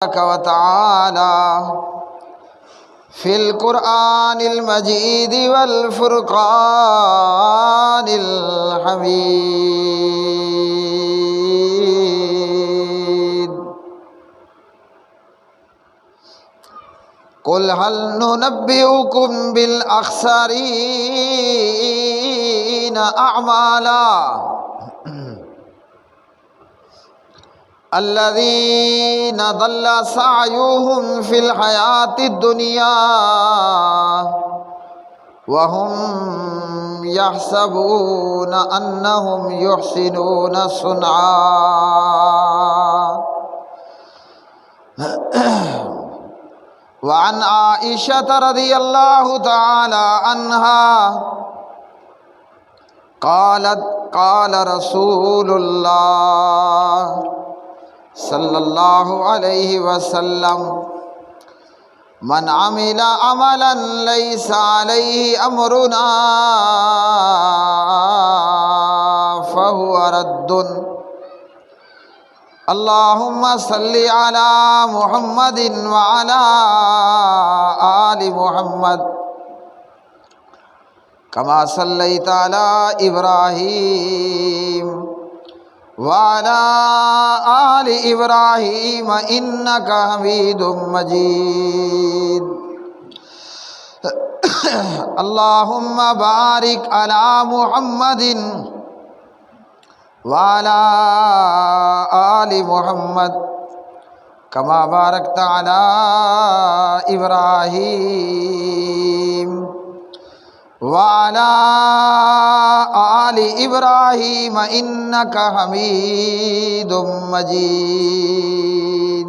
وتعالى في القرآن المجيد والفرقان الحميد. قل هل ننبئكم بالأخسرين أعمالا الذين ضل سعيهم في الحياة الدنيا وهم يحسبون أنهم يحسنون صنعا. وعن عائشة رضي الله تعالى عنها قالت قال رسول الله صلی اللہ علیہ وسلم من عمل عملا لیس علیہ امرنا فہو رد. اللہم صلی علی محمد وعلی آل محمد کما صلیت علی ابراہیم وعلى آل إبراهيم إنك حميد مجيد. اللهم بارك على محمد وعلى آل محمد كما باركت على إبراهيم وعلى آل إبراهيم إنك حميد مجيد.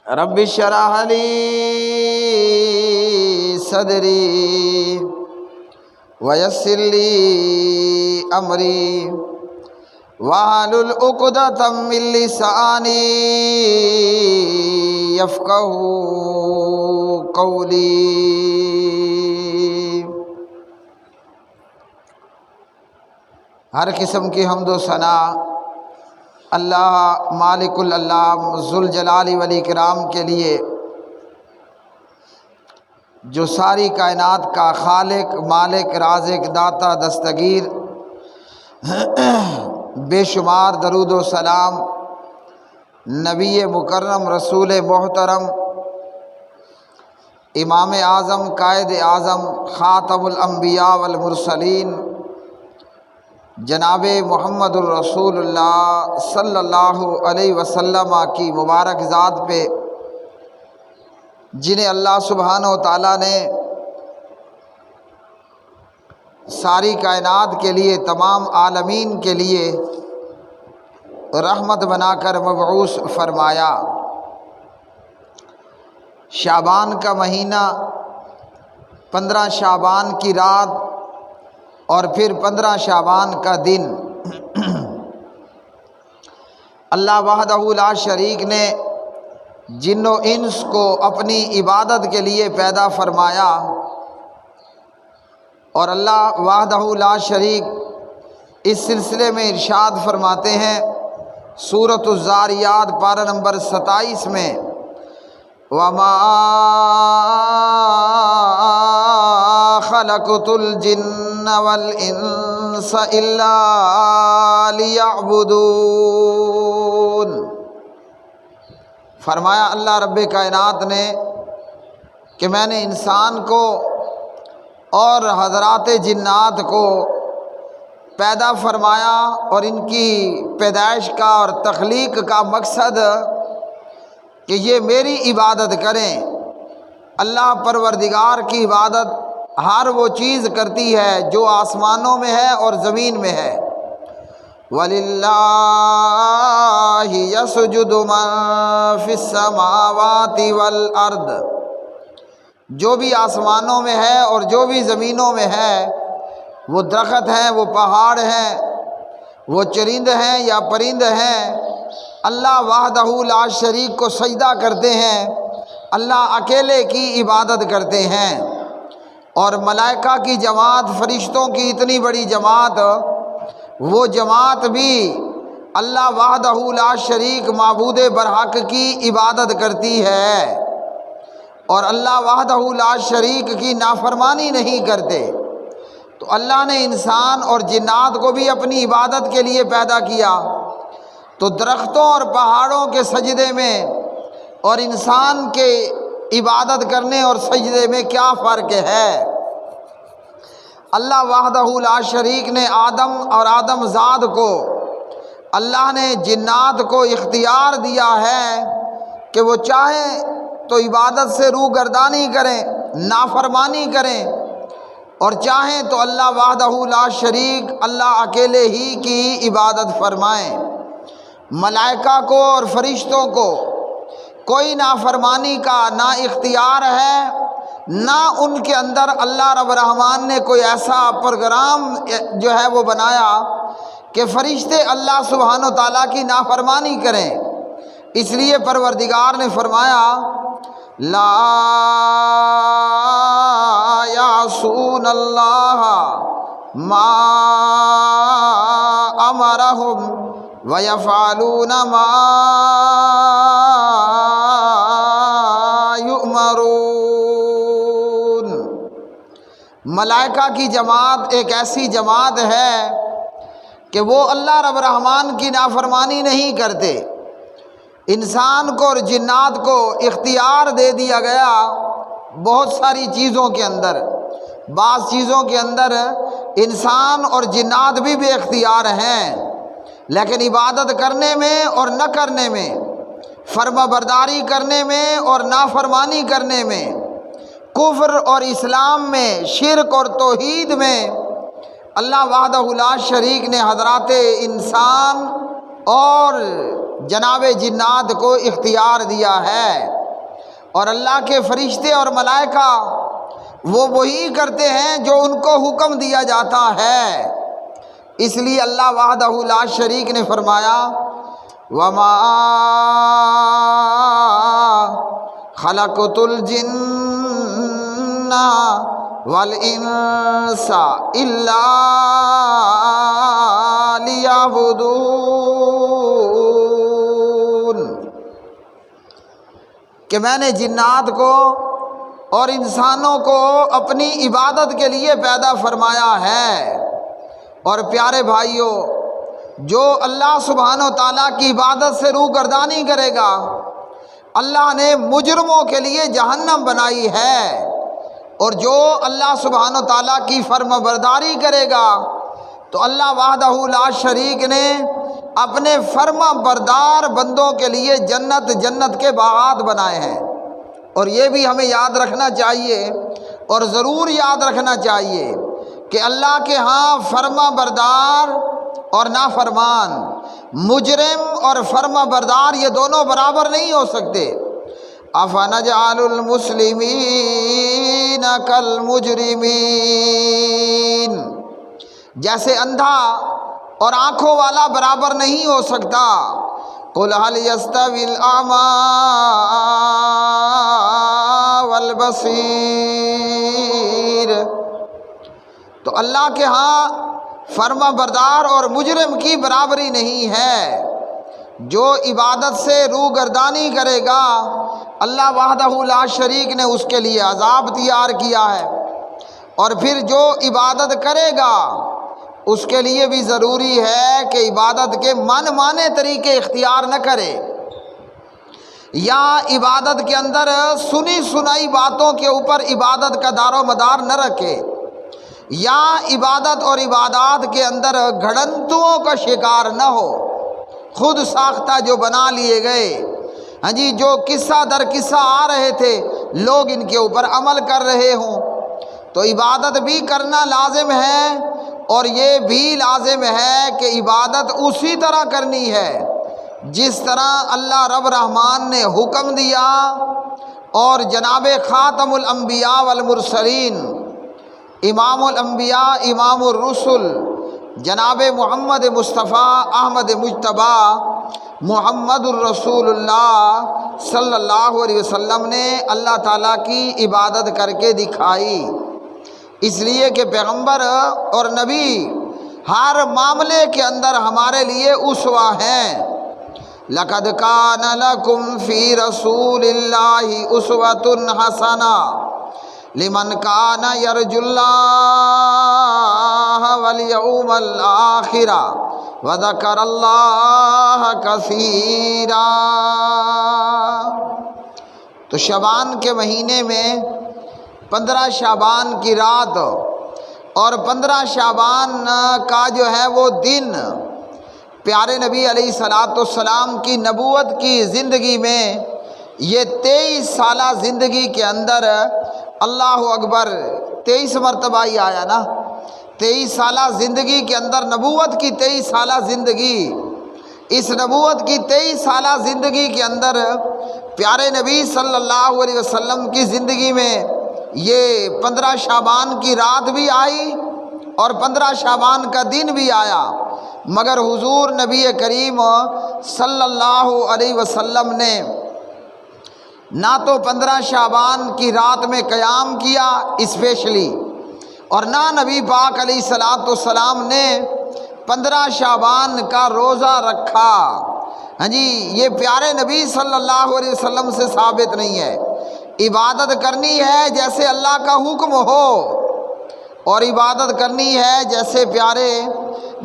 رب اشرح لي صدري ويسر لي أمري واحلل عقدة من لساني يفقهوا قولی. ہر قسم کی حمد و ثنا اللہ مالک الالام ذوالجلال والاکرام کے لیے، جو ساری کائنات کا خالق مالک رازق داتا دستگیر. بے شمار درود و سلام نبی مکرم رسول محترم امام اعظم قائد اعظم خاتم الانبیاء والمرسلین جناب محمد الرسول اللہ صلی اللہ علیہ وسلم کی مبارک ذات پہ، جنہیں اللہ سبحانہ و تعالیٰ نے ساری کائنات کے لیے، تمام عالمین کے لیے رحمت بنا کر مبعوث فرمایا. شعبان کا مہینہ، 15 شعبان کی رات اور پھر 15 شعبان کا دن، اللہ وحدہ لا شریک نے جن و انس کو اپنی عبادت کے لیے پیدا فرمایا، اور اللہ وحدہ لا شریک اس سلسلے میں ارشاد فرماتے ہیں سورۃ الذاریات پارہ نمبر 27 میں، وَمَا خَلَقْتُ الْجِنَّ وَالْإِنسَ إِلَّا لِيَعْبُدُونَ. فرمایا اللہ رب کائنات نے کہ میں نے انسان کو اور حضرات جنات کو پیدا فرمایا، اور ان کی پیدائش کا اور تخلیق کا مقصد کہ یہ میری عبادت کریں. اللہ پروردگار کی عبادت ہر وہ چیز کرتی ہے جو آسمانوں میں ہے اور زمین میں ہے. وَلِلَّهِ يَسْجُدُ مَن فِي السَّمَاوَاتِ وَالْأَرْضِ. جو بھی آسمانوں میں ہے اور جو بھی زمینوں میں ہے، وہ درخت ہیں، وہ پہاڑ ہیں، وہ چرند ہیں یا پرند ہیں، اللہ وحدہ لا شریک کو سجدہ کرتے ہیں، اللہ اکیلے کی عبادت کرتے ہیں. اور ملائکہ کی جماعت، فرشتوں کی اتنی بڑی جماعت، وہ جماعت بھی اللہ وحدہ لا شریک معبود برحق کی عبادت کرتی ہے اور اللہ وحدہ لا شریک کی نافرمانی نہیں کرتے، تو اللہ نے انسان اور جنات کو بھی اپنی عبادت کے لیے پیدا کیا، تو درختوں اور پہاڑوں کے سجدے میں اور انسان کے عبادت کرنے اور سجدے میں کیا فرق ہے؟ اللہ وحدہ لا شریک نے آدم اور آدم زاد کو، اللہ نے جنات کو اختیار دیا ہے کہ وہ چاہیں تو عبادت سے روگردانی کریں، نافرمانی کریں، اور چاہیں تو اللہ وحدہ لا شریک اللہ اکیلے ہی کی عبادت فرمائیں۔ ملائکہ کو اور فرشتوں کو کوئی نافرمانی کا نہ اختیار ہے، نہ ان کے اندر اللہ رب الرحمن نے کوئی ایسا پروگرام جو ہے وہ بنایا کہ فرشتے اللہ سبحانہ و تعالیٰ کی نافرمانی کریں۔ اس لیے پروردگار نے فرمایا لا یعصون اللہ ما امرہم ویفعلون ما یؤمرون۔ ملائکہ کی جماعت ایک ایسی جماعت ہے کہ وہ اللہ رب الرحمن کی نافرمانی نہیں کرتے۔ انسان کو اور جنات کو اختیار دے دیا گیا بہت ساری چیزوں کے اندر، بعض چیزوں کے اندر انسان اور جنات بھی بے اختیار ہیں، لیکن عبادت کرنے میں اور نہ کرنے میں، فرما برداری کرنے میں اور نافرمانی کرنے میں، کفر اور اسلام میں، شرک اور توحید میں اللہ وحدہ لا شریک نے حضرات انسان اور جناب جنات کو اختیار دیا ہے، اور اللہ کے فرشتے اور ملائکہ وہ وہی کرتے ہیں جو ان کو حکم دیا جاتا ہے۔ اس لیے اللہ وحدہ لا شریک نے فرمایا وما خلقت الجن والانس الا لیعبدون، کہ میں نے جنات کو اور انسانوں کو اپنی عبادت کے لیے پیدا فرمایا ہے۔ اور پیارے بھائیوں، جو اللہ سبحانہ و تعالیٰ کی عبادت سے روگردانی کرے گا، اللہ نے مجرموں کے لیے جہنم بنائی ہے، اور جو اللہ سبحانہ و تعالیٰ کی فرما برداری کرے گا تو اللہ وحدہ لا شریک نے اپنے فرما بردار بندوں کے لیے جنت کے باغات بنائے ہیں۔ اور یہ بھی ہمیں یاد رکھنا چاہیے اور ضرور یاد رکھنا چاہیے کہ اللہ کے ہاں فرما بردار اور نافرمان، مجرم اور فرما بردار یہ دونوں برابر نہیں ہو سکتے۔ افنجعل المسلمین کالمجرمین، جیسے اندھا اور آنکھوں والا برابر نہیں ہو سکتا۔ قل هل يستوي الأعمى والبصیر، تو اللہ کے ہاں فرما بردار اور مجرم کی برابری نہیں ہے۔ جو عبادت سے روگردانی کرے گا اللہ وحدہ لا شریک نے اس کے لیے عذاب تیار کیا ہے، اور پھر جو عبادت کرے گا اس کے لیے بھی ضروری ہے کہ عبادت کے من مانے طریقے اختیار نہ کرے، یا عبادت کے اندر سنی سنائی باتوں کے اوپر عبادت کا دار و مدار نہ رکھے، یا عبادت اور عبادات کے اندر گھڑنتوں کا شکار نہ ہو، خود ساختہ جو بنا لیے گئے، ہاں جی، جو قصہ در قصہ آ رہے تھے، لوگ ان کے اوپر عمل کر رہے ہوں۔ تو عبادت بھی کرنا لازم ہے، اور یہ بھی لازم ہے کہ عبادت اسی طرح کرنی ہے جس طرح اللہ رب الرحمن نے حکم دیا، اور جناب خاتم الانبیاء والمرسلین، امام الانبیاء امام الرسل جناب محمد مصطفیٰ احمد مجتبیٰ محمد الرسول اللہ صلی اللہ علیہ وسلم نے اللہ تعالیٰ کی عبادت کر کے دکھائی۔ اس لیے کہ پیغمبر اور نبی ہر معاملے کے اندر ہمارے لیے اسوہ ہیں۔ لقد کان لکم فی رسول اللہ اسوۃ حسنہ لمن کان یرجو اللہ والیوم الآخر وذکر اللہ کثیرا۔ تو شعبان کے مہینے میں 15 شعبان کی رات اور 15 شعبان کا جو ہے وہ دن پیارے نبی علیہ الصلوۃ والسلام کی نبوت کی زندگی میں، یہ 23 سالہ زندگی کے اندر اللہ اکبر 23 مرتبہ ہی آیا نا۔ 23 سالہ زندگی کے اندر نبوت کی 23 سالہ زندگی، اس نبوت کی 23 سالہ زندگی کے اندر پیارے نبی صلی اللہ علیہ وسلم کی زندگی میں یہ 15 شعبان کی رات بھی آئی اور 15 شعبان کا دن بھی آیا، مگر حضور نبی کریم صلی اللہ علیہ وسلم نے نہ تو 15 شعبان کی رات میں قیام کیا اسپیشلی، اور نہ نبی پاک علیہ الصلوۃ والسلام نے 15 شعبان کا روزہ رکھا۔ ہاں جی، یہ پیارے نبی صلی اللہ علیہ وسلم سے ثابت نہیں ہے۔ عبادت کرنی ہے جیسے اللہ کا حکم ہو، اور عبادت کرنی ہے جیسے پیارے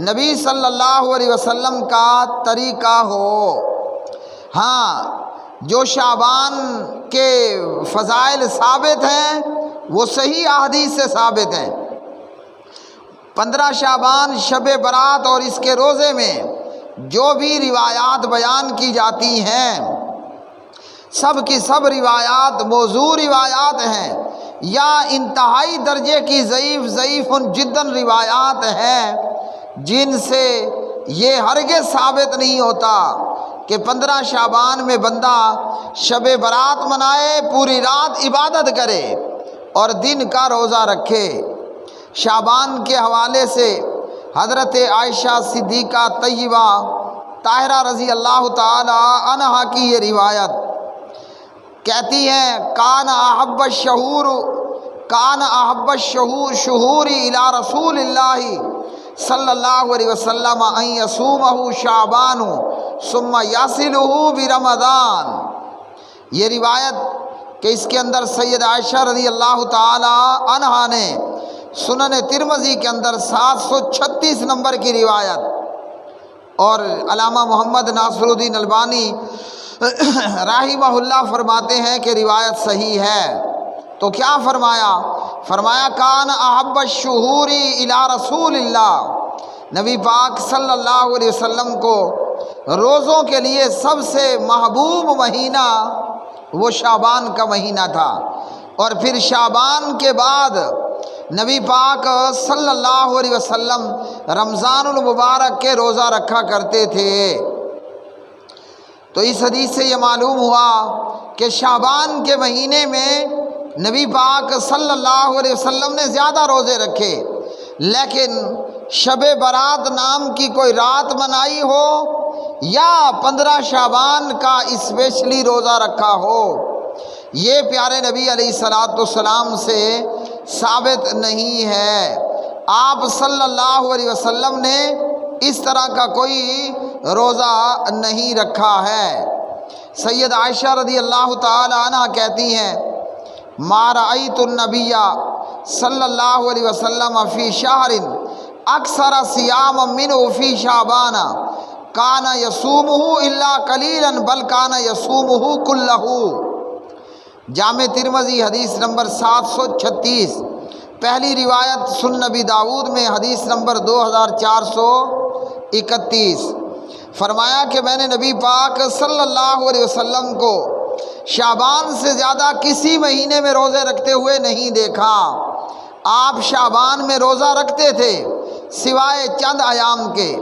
نبی صلی اللہ علیہ وسلم کا طریقہ ہو۔ ہاں، جو شعبان کے فضائل ثابت ہیں وہ صحیح احادیث سے ثابت ہیں۔ 15 شعبان شب برات اور اس کے روزے میں جو بھی روایات بیان کی جاتی ہیں، سب کی سب روایات موضوع روایات ہیں یا انتہائی درجے کی ضعیف جداً روایات ہیں، جن سے یہ ہرگز ثابت نہیں ہوتا کہ 15 شعبان میں بندہ شب برات منائے، پوری رات عبادت کرے اور دن کا روزہ رکھے۔ شعبان کے حوالے سے حضرت عائشہ صدیقہ طیبہ طاہرہ رضی اللہ تعالی عنہا کی یہ روایت کہتی ہیں، کان احب الشہور الی رسول اللہ صلی اللہ علیہ وسلم ان یصومہ شعبان ثم یصلہ برمضان۔ یہ روایت کہ اس کے اندر سید عائشہ رضی اللہ تعالی عنہا نے سنن ترمذی کے اندر 736 نمبر کی روایت، اور علامہ محمد ناصر الدین البانی رحمہ اللہ فرماتے ہیں کہ روایت صحیح ہے۔ تو کیا فرمایا؟ فرمایا کان احب الشہور الی رسول اللہ، نبی پاک صلی اللہ علیہ وسلم کو روزوں کے لیے سب سے محبوب مہینہ وہ شعبان کا مہینہ تھا، اور پھر شعبان کے بعد نبی پاک صلی اللہ علیہ وسلم رمضان المبارک کے روزہ رکھا کرتے تھے۔ تو اس حدیث سے یہ معلوم ہوا کہ شعبان کے مہینے میں نبی پاک صلی اللہ علیہ وسلم نے زیادہ روزے رکھے، لیکن شب برات نام کی کوئی رات منائی ہو یا 15 شعبان کا اسپیشلی روزہ رکھا ہو، یہ پیارے نبی علیہ الصلوۃ والسلام سے ثابت نہیں ہے۔ آپ صلی اللہ علیہ وسلم نے اس طرح کا کوئی روزہ نہیں رکھا ہے۔ سید عائشہ رضی اللہ تعالی عنہ کہتی ہیں، ما رأیت النبی صلی اللہ علیہ وسلم فی شہر اکثر صیاما منہ فی شعبان کان یصومہ الا قلیلا بل کان یصومہ کلہ۔ جامع ترمذی حدیث نمبر 736، پہلی روایت سنن نبی داؤد میں حدیث نمبر 2431۔ فرمایا کہ میں نے نبی پاک صلی اللہ علیہ وسلم کو شعبان سے زیادہ کسی مہینے میں روزے رکھتے ہوئے نہیں دیکھا۔ آپ شعبان میں روزہ رکھتے تھے سوائے چند ایام کے،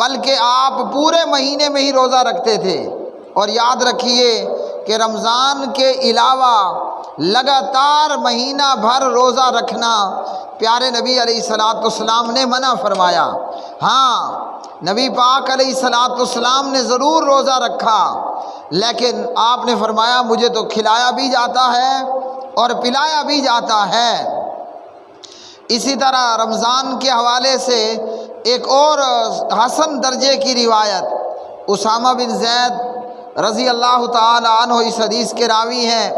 بلکہ آپ پورے مہینے میں ہی روزہ رکھتے تھے۔ اور یاد رکھیے کہ رمضان کے علاوہ لگاتار مہینہ بھر روزہ رکھنا پیارے نبی علیہ الصلوۃ والسلام نے منع فرمایا۔ ہاں، نبی پاک علیہ الصلوۃ والسلام نے ضرور روزہ رکھا، لیکن آپ نے فرمایا مجھے تو کھلایا بھی جاتا ہے اور پلایا بھی جاتا ہے۔ اسی طرح رمضان کے حوالے سے ایک اور حسن درجے کی روایت، اسامہ بن زید رضی اللہ تعالی عنہ اس حدیث کے راوی ہیں۔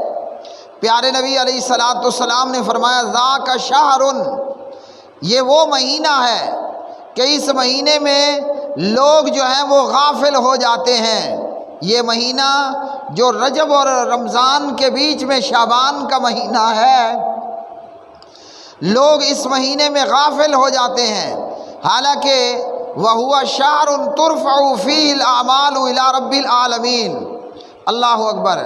پیارے نبی علیہ الصلاۃ والسلام نے فرمایا ذاک شہر، یہ وہ مہینہ ہے کہ اس مہینے میں لوگ جو ہیں وہ غافل ہو جاتے ہیں۔ یہ مہینہ جو رجب اور رمضان کے بیچ میں شعبان کا مہینہ ہے، لوگ اس مہینے میں غافل ہو جاتے ہیں، حالانکہ وَهُوَ شَهْرٌ تُرْفَعُ فِيهِ الْأَعْمَالُ إِلَىٰ رَبِّ الْعَالَمِينَ۔ اللہ اکبر۔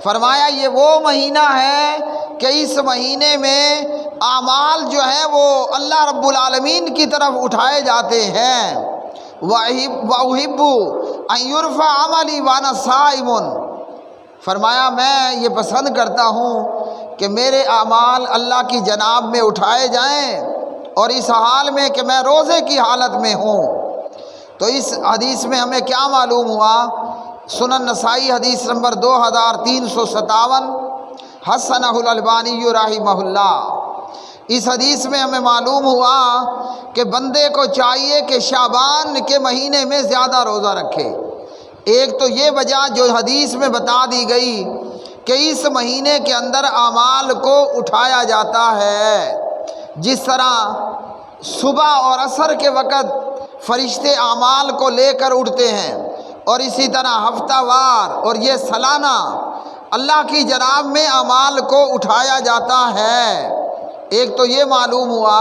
فرمایا یہ وہ مہینہ ہے کہ اس مہینے میں اعمال جو ہیں وہ اللہ رب العالمین کی طرف اٹھائے جاتے ہیں۔ وَأُحِبُّ أَن يُرْفَعَ عَمَلِي وَأَنَا صَائِمٌ، فرمایا میں یہ پسند کرتا ہوں کہ میرے اعمال اللہ کی جناب میں اٹھائے جائیں اور اس حال میں کہ میں روزے کی حالت میں ہوں۔ تو اس حدیث میں ہمیں کیا معلوم ہوا؟ سنن نسائی حدیث نمبر 2357، حسنہ الالبانی رحمہ اللہ۔ اس حدیث میں ہمیں معلوم ہوا کہ بندے کو چاہیے کہ شعبان کے مہینے میں زیادہ روزہ رکھے۔ ایک تو یہ وجہ جو حدیث میں بتا دی گئی کہ اس مہینے کے اندر اعمال کو اٹھایا جاتا ہے، جس طرح صبح اور عصر کے وقت فرشتے اعمال کو لے کر اٹھتے ہیں، اور اسی طرح ہفتہ وار اور یہ سالانہ اللہ کی جناب میں اعمال کو اٹھایا جاتا ہے۔ ایک تو یہ معلوم ہوا،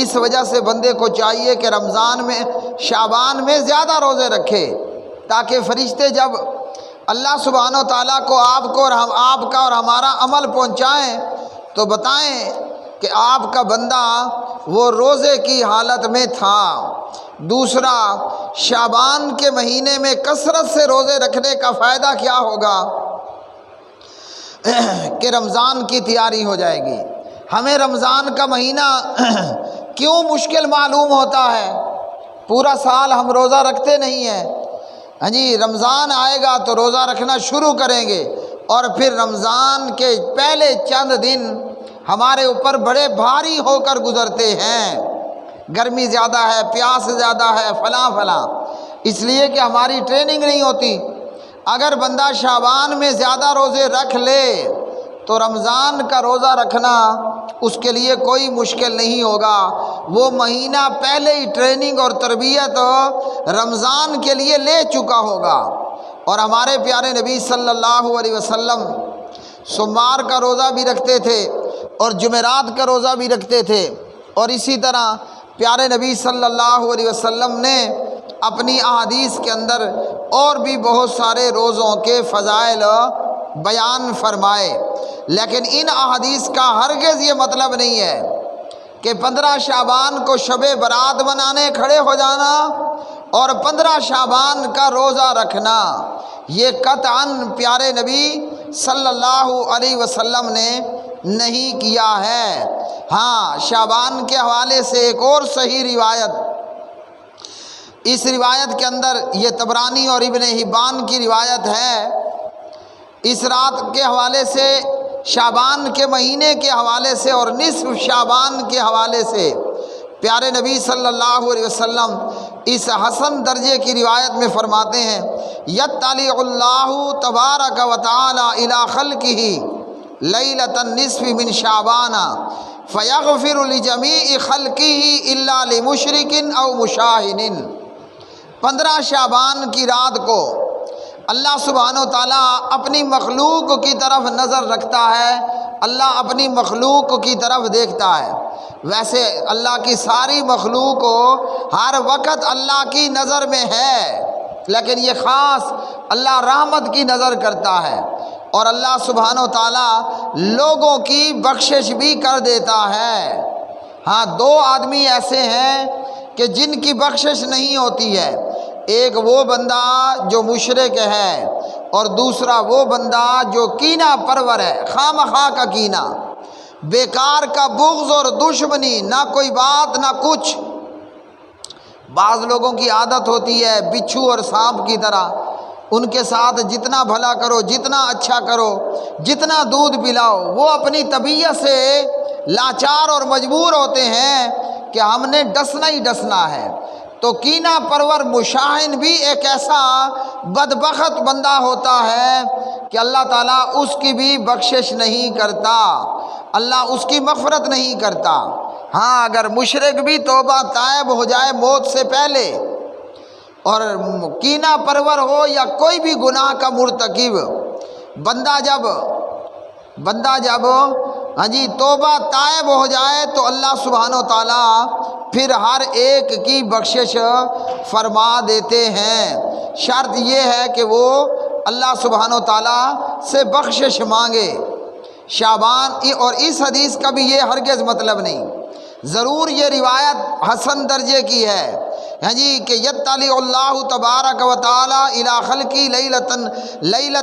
اس وجہ سے بندے کو چاہیے کہ رمضان میں شعبان میں زیادہ روزے رکھے، تاکہ فرشتے جب اللہ سبحانہ و تعالیٰ کو آپ کا اور ہمارا عمل پہنچائیں تو بتائیں کہ آپ کا بندہ وہ روزے کی حالت میں تھا۔ دوسرا، شعبان کے مہینے میں کثرت سے روزے رکھنے کا فائدہ کیا ہوگا کہ رمضان کی تیاری ہو جائے گی۔ ہمیں رمضان کا مہینہ کیوں مشکل معلوم ہوتا ہے؟ پورا سال ہم روزہ رکھتے نہیں ہیں، ہاں جی، رمضان آئے گا تو روزہ رکھنا شروع کریں گے، اور پھر رمضان کے پہلے چند دن ہمارے اوپر بڑے بھاری ہو کر گزرتے ہیں۔ گرمی زیادہ ہے، پیاس زیادہ ہے، فلاں فلاں، اس لیے کہ ہماری ٹریننگ نہیں ہوتی۔ اگر بندہ شعبان میں زیادہ روزے رکھ لے تو رمضان کا روزہ رکھنا اس کے لیے کوئی مشکل نہیں ہوگا۔ وہ مہینہ پہلے ہی ٹریننگ اور تربیت رمضان کے لیے لے چکا ہوگا۔ اور ہمارے پیارے نبی صلی اللہ علیہ وسلم سوموار کا روزہ بھی رکھتے تھے اور جمعرات کا روزہ بھی رکھتے تھے، اور اسی طرح پیارے نبی صلی اللہ علیہ وسلم نے اپنی احادیث کے اندر اور بھی بہت سارے روزوں کے فضائل بیان فرمائے۔ لیکن ان احادیث کا ہرگز یہ مطلب نہیں ہے کہ 15 شعبان کو شب برات منانے کھڑے ہو جانا اور 15 شعبان کا روزہ رکھنا، یہ قطعاً پیارے نبی صلی اللہ علیہ وسلم نے نہیں کیا ہے۔ ہاں، شعبان کے حوالے سے ایک اور صحیح روایت، اس روایت کے اندر یہ طبرانی اور ابن حبان کی روایت ہے، اس رات کے حوالے سے، شعبان کے مہینے کے حوالے سے اور نصف شعبان کے حوالے سے پیارے نبی صلی اللہ علیہ وسلم اس حسن درجے کی روایت میں فرماتے ہیں، یطلع اللہ تبارک و تعالی الی خلقہ لیلۃ النصف من شعبان فیغفر لجمیع خلقہ الا لمشرک او مشاہد۔ 15 شعبان کی رات کو اللہ سبحانہ و تعالیٰ اپنی مخلوق کی طرف نظر رکھتا ہے، اللہ اپنی مخلوق کی طرف دیکھتا ہے۔ ویسے اللہ کی ساری مخلوق ہر وقت اللہ کی نظر میں ہے، لیکن یہ خاص اللہ رحمت کی نظر کرتا ہے، اور اللہ سبحانہ و تعالیٰ لوگوں کی بخشش بھی کر دیتا ہے۔ ہاں، 2 آدمی ایسے ہیں کہ جن کی بخشش نہیں ہوتی ہے، ایک وہ بندہ جو مشرک ہے اور دوسرا وہ بندہ جو کینہ پرور ہے، خواہ مخواہ کا کینہ، بیکار کا بغض اور دشمنی، نہ کوئی بات نہ کچھ۔ بعض لوگوں کی عادت ہوتی ہے بچھو اور سانپ کی طرح، ان کے ساتھ جتنا بھلا کرو، جتنا اچھا کرو، جتنا دودھ پلاؤ، وہ اپنی طبیعت سے لاچار اور مجبور ہوتے ہیں کہ ہم نے ڈسنا ہی ڈسنا ہے۔ تو کینہ پرور مشاہن بھی ایک ایسا بدبخت بندہ ہوتا ہے کہ اللہ تعالیٰ اس کی بھی بخشش نہیں کرتا، اللہ اس کی مغفرت نہیں کرتا۔ ہاں اگر مشرک بھی توبہ تائب ہو جائے موت سے پہلے، اور کینہ پرور ہو یا کوئی بھی گناہ کا مرتکب بندہ جب توبہ تائب ہو جائے تو اللہ سبحانہ و تعالیٰ پھر ہر ایک کی بخشش فرما دیتے ہیں۔ شرط یہ ہے کہ وہ اللہ سبحانہ و تعالیٰ سے بخشش مانگے۔ شعبان، اور اس حدیث کا بھی یہ ہرگز مطلب نہیں، ضرور یہ روایت حسن درجے کی ہے کہ یطلع اللہ تبارک و تعالی الی خلقی لیلۃ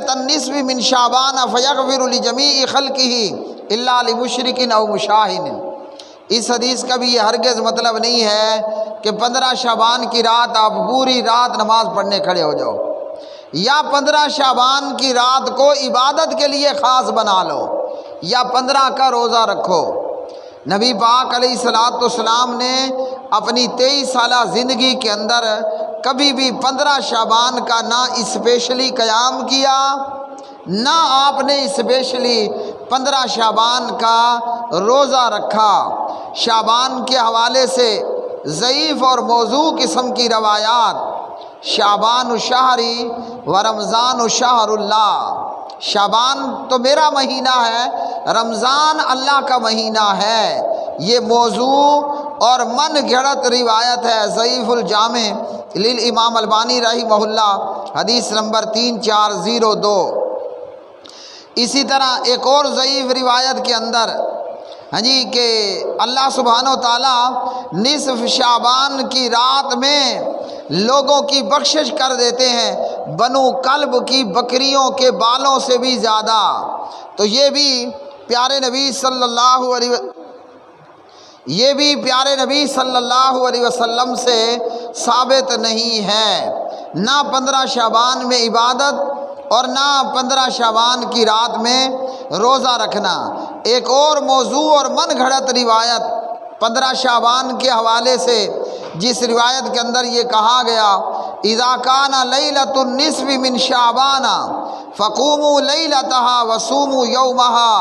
النصف من شعبان فیغفر لجمیع خلقہ الا لمشرک او مشاہن۔ اس حدیث کا بھی یہ ہرگز مطلب نہیں ہے کہ 15 شعبان کی رات آپ پوری رات نماز پڑھنے کھڑے ہو جاؤ، یا 15 شعبان کی رات کو عبادت کے لیے خاص بنا لو، یا 15 کا روزہ رکھو۔ نبی پاک علیہ الصلوۃ والسلام نے اپنی 23 سالہ زندگی کے اندر کبھی بھی 15 شعبان کا نہ اسپیشلی قیام کیا، نہ آپ نے اسپیشلی 15 شعبان کا روزہ رکھا۔ شعبان کے حوالے سے ضعیف اور موضوع قسم کی روایات، شعبان شہری و رمضان شہر اللہ، شعبان تو میرا مہینہ ہے، رمضان اللہ کا مہینہ ہے، یہ موضوع اور من گھڑت روایت ہے۔ ضعیف الجامع للامام البانی رحمہ اللہ، حدیث نمبر 3402۔ اسی طرح ایک اور ضعیف روایت کے اندر کہ اللہ سبحانہ و تعالیٰ نصف شعبان کی رات میں لوگوں کی بخشش کر دیتے ہیں بنو کلب کی بکریوں کے بالوں سے بھی زیادہ۔ تو یہ بھی پیارے نبی صلی اللہ علیہ وسلم سے ثابت نہیں ہے، نہ 15 شعبان میں عبادت اور نہ 15 شعبان کی رات میں روزہ رکھنا۔ ایک اور موضوع اور من گھڑت روایت 15 شعبان کے حوالے سے، جس روایت کے اندر یہ کہا گیا اذا کان لیلۃ النصف من شعبان فقوموا لیلتها وصوموا یومها،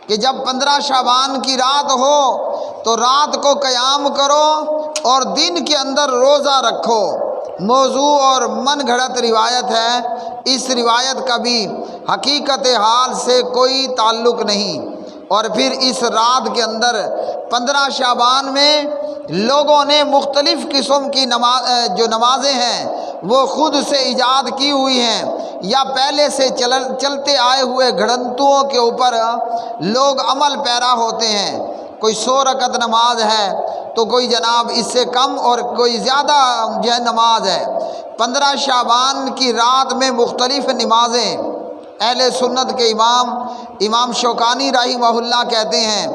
کہ جب 15 شعبان کی رات ہو تو رات کو قیام کرو اور دن کے اندر روزہ رکھو۔ موضوع اور من گھڑت روایت ہے، اس روایت کا بھی حقیقت حال سے کوئی تعلق نہیں۔ اور پھر اس رات کے اندر 15 شعبان میں لوگوں نے مختلف قسم کی جو نمازیں ہیں وہ خود سے ایجاد کی ہوئی ہیں، یا پہلے سے چلتے آئے ہوئے گھڑنتوں کے اوپر لوگ عمل پیرا ہوتے ہیں۔ کوئی 100 رکعت نماز ہے تو کوئی جناب اس سے کم اور کوئی زیادہ نماز ہے۔ 15 شعبان کی رات میں مختلف نمازیں، اہل سنت کے امام شوکانی رحمہ اللہ کہتے ہیں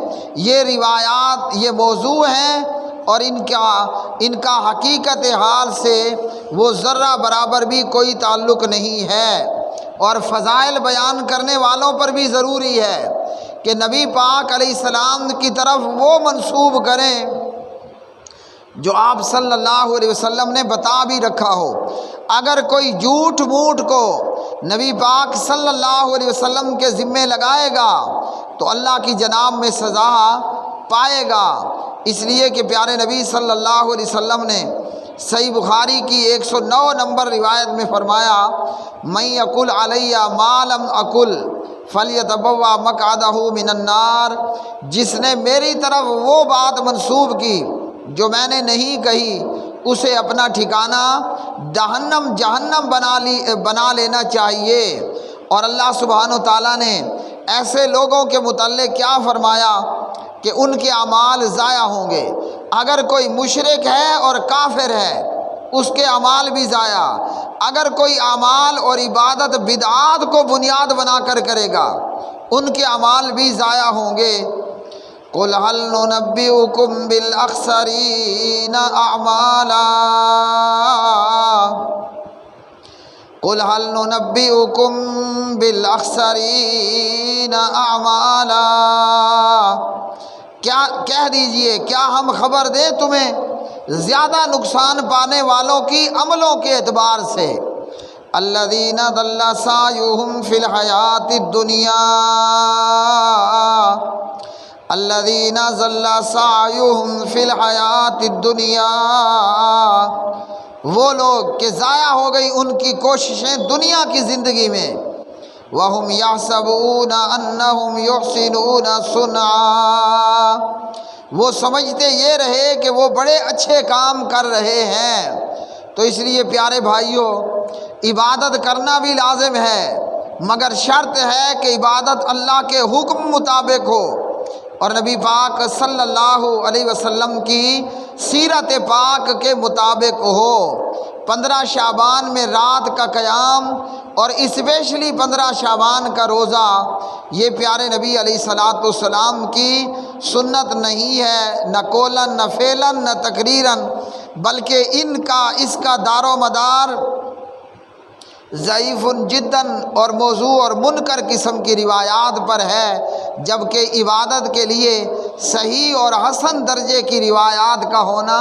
یہ روایات یہ موضوع ہیں اور ان کا حقیقت حال سے وہ ذرہ برابر بھی کوئی تعلق نہیں ہے۔ اور فضائل بیان کرنے والوں پر بھی ضروری ہے کہ نبی پاک علیہ السلام کی طرف وہ منسوب کریں جو آپ صلی اللہ علیہ وسلم نے بتا بھی رکھا ہو۔ اگر کوئی جھوٹ موٹ کو نبی پاک صلی اللہ علیہ وسلم کے ذمے لگائے گا تو اللہ کی جناب میں سزا پائے گا، اس لیے کہ پیارے نبی صلی اللہ علیہ وسلم نے صحیح بخاری کی 109 نمبر روایت میں فرمایا من یقل علیہ ما لم اقل فلیتبوأ مقعدہ من النار، جس نے میری طرف وہ بات منسوب کی جو میں نے نہیں کہی اسے اپنا ٹھکانہ جہنم بنا لینا چاہیے۔ اور اللہ سبحانہ و تعالیٰ نے ایسے لوگوں کے متعلق کیا فرمایا کہ ان کے اعمال ضائع ہوں گے۔ اگر کوئی مشرک ہے اور کافر ہے اس کے اعمال بھی ضائع، اگر کوئی اعمال اور عبادت بدعات کو بنیاد بنا کر کرے گا ان کے اعمال بھی ضائع ہوں گے۔ قُلْ هَلْ نُنَبِّئُكُمْ بِالْأَخْسَرِينَ أَعْمَالًا قُلْ هَلْ نُنَبِّئُكُمْ بِالْأَخْسَرِينَ أَعْمَالًا، کیا کہہ دیجئے کیا ہم خبر دیں تمہیں زیادہ نقصان پانے والوں کی عملوں کے اعتبار سے۔ الذین ضل سعیہم فی الحیات الدنیا، الذین ضل سعیہم فی الحیات الدنیا، وہ لوگ کہ ضائع ہو گئی ان کی کوششیں دنیا کی زندگی میں۔ وَهُمْ يَحْسَبُونَ أَنَّهُمْ يُحْسِنُونَ صُنْعًا، وہ سمجھتے یہ رہے کہ وہ بڑے اچھے کام کر رہے ہیں۔ تو اس لیے پیارے بھائیوں، عبادت کرنا بھی لازم ہے، مگر شرط ہے کہ عبادت اللہ کے حکم مطابق ہو اور نبی پاک صلی اللہ علیہ وسلم کی سیرت پاک کے مطابق ہو۔ 15 شعبان میں رات کا قیام اور اسپیشلی 15 شعبان کا روزہ، یہ پیارے نبی علیہ الصلاۃ والسلام کی سنت نہیں ہے، نہ قولاً نہ فعلاً نہ تقریراً، بلکہ اس کا دار و مدار ضعیف جداً اور موضوع اور منکر قسم کی روایات پر ہے، جبکہ عبادت کے لیے صحیح اور حسن درجے کی روایات کا ہونا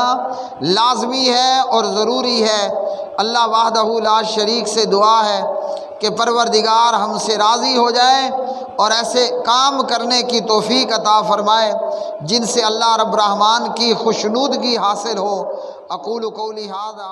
لازمی ہے اور ضروری ہے۔ اللہ وحدہ لا شریک سے دعا ہے کہ پروردگار ہم سے راضی ہو جائے اور ایسے کام کرنے کی توفیق عطا فرمائے جن سے اللہ رب الرحمن کی خوشنودگی حاصل ہو۔ اقول قولی ھذا